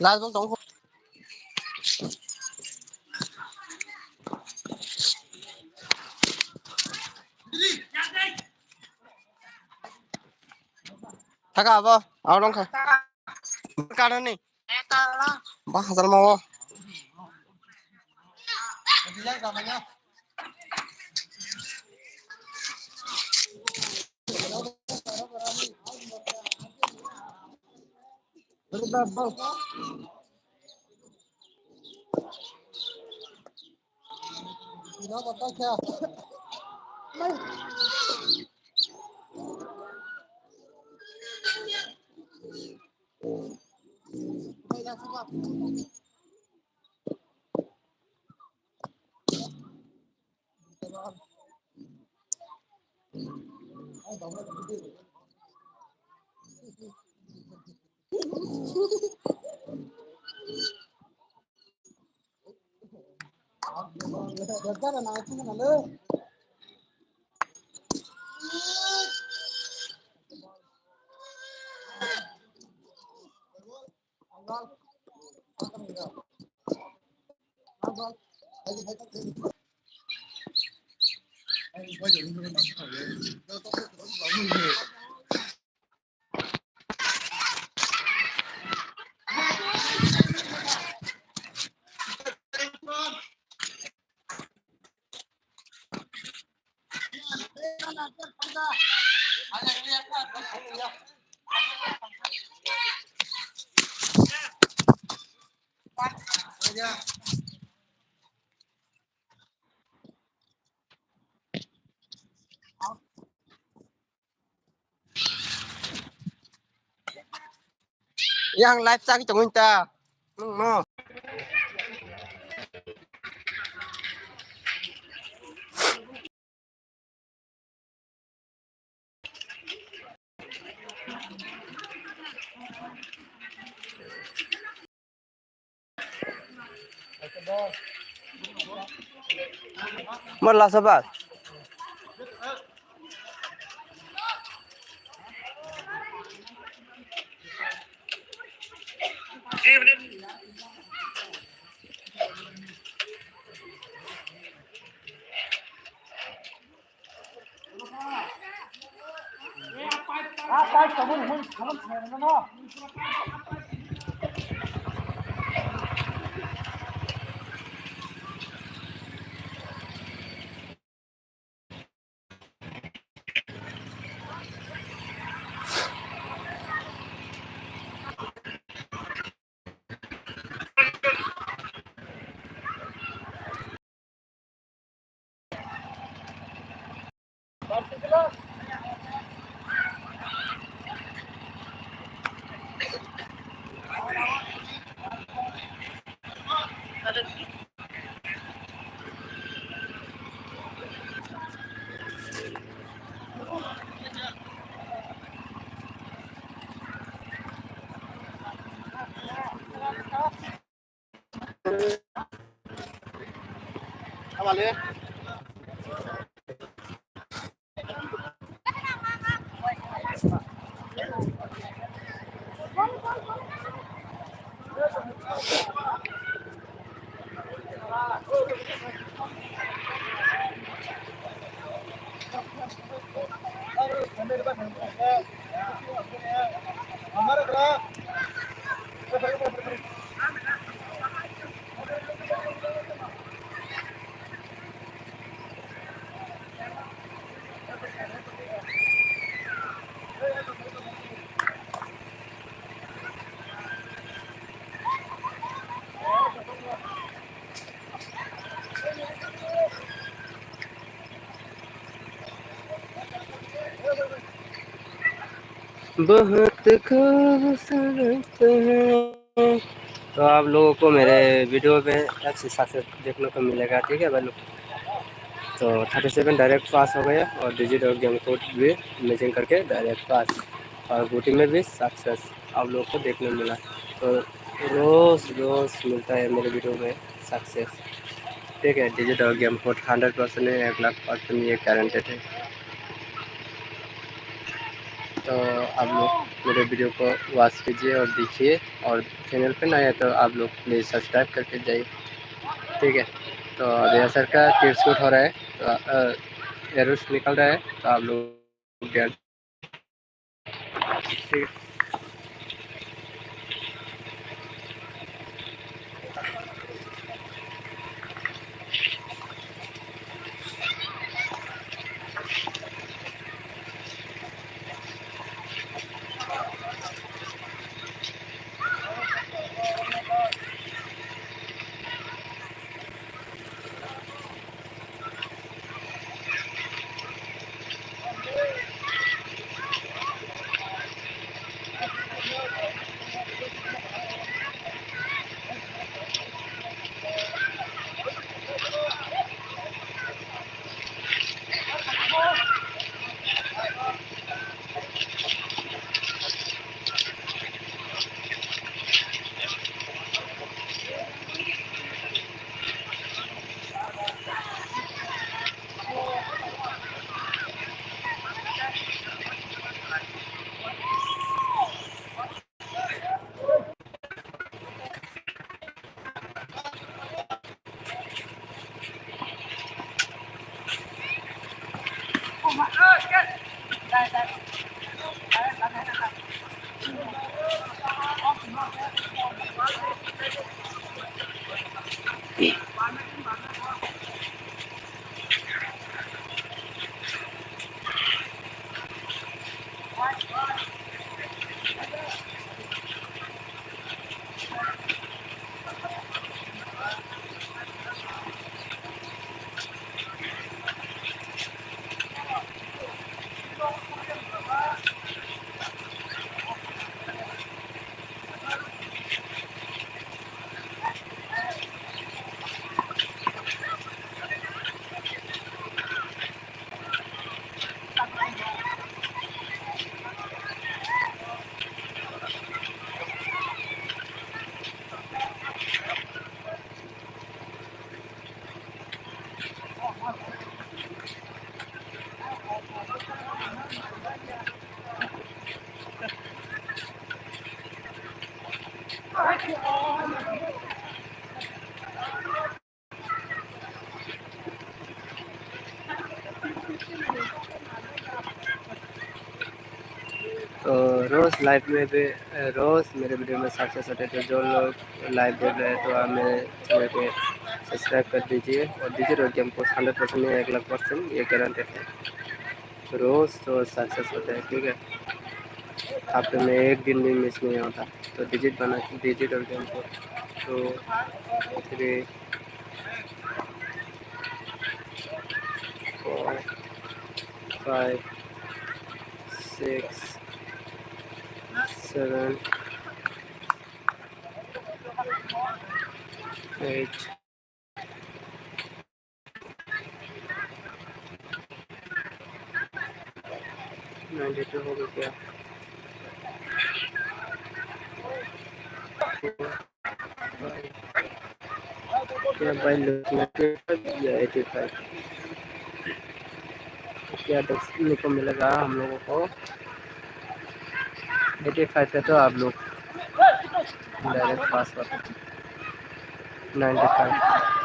Last ball तुम thắc à vô áo đông khai ca đó nè bác hazal mau nó có tao theo yang live sang cái chồng ta nó mất là sao bạn बहुत खूबसूरत है। तो आप लोगों को मेरे वीडियो में अच्छी सक्सेस देखने को मिलेगा, ठीक है भाई लोग। तो 37 डायरेक्ट पास हो गया और डिजिट और गेम कोड भी मैचिंग करके डायरेक्ट पास और वोटिंग में भी सक्सेस आप लोगों को देखने मिला। तो रोज़ रोज़ मिलता है मेरे वीडियो में सक्सेस, ठीक है। डिजिट और गेम कोड 100% है, 1,00,000% ये गारंटेड है। तो आप लोग मेरे वीडियो को वॉच कीजिए और देखिए, और चैनल पे नए हैं तो आप लोग प्लीज़ सब्सक्राइब करके जाइए, ठीक है। तो अभी सर का टिप शूट हो रहा है, तो एरोस निकल रहा है, तो आप लोग ध्यान, ठीक है। तो रोज़ लाइव में भी, रोज़ मेरे वीडियो में सक्सेस होते, तो जो लोग लाइव देख रहे हैं तो आप मेरे चैनल को सब्सक्राइब कर दीजिए और डिजिटल गेम को 100% नहीं 1,00,000% ये गारंटेड है। रोज़ रोज़ सक्सेस होता है, ठीक है। हफ्ते में एक दिन भी मिस नहीं होता। तो डिजिटल गेम को 2 3 4 5 6 7 8 92 हो गया क्या? क्या भाई या 85 क्या देखने को मिलेगा हम लोगों को? 85 पे तो आप लोग डायरेक्ट पास कर 95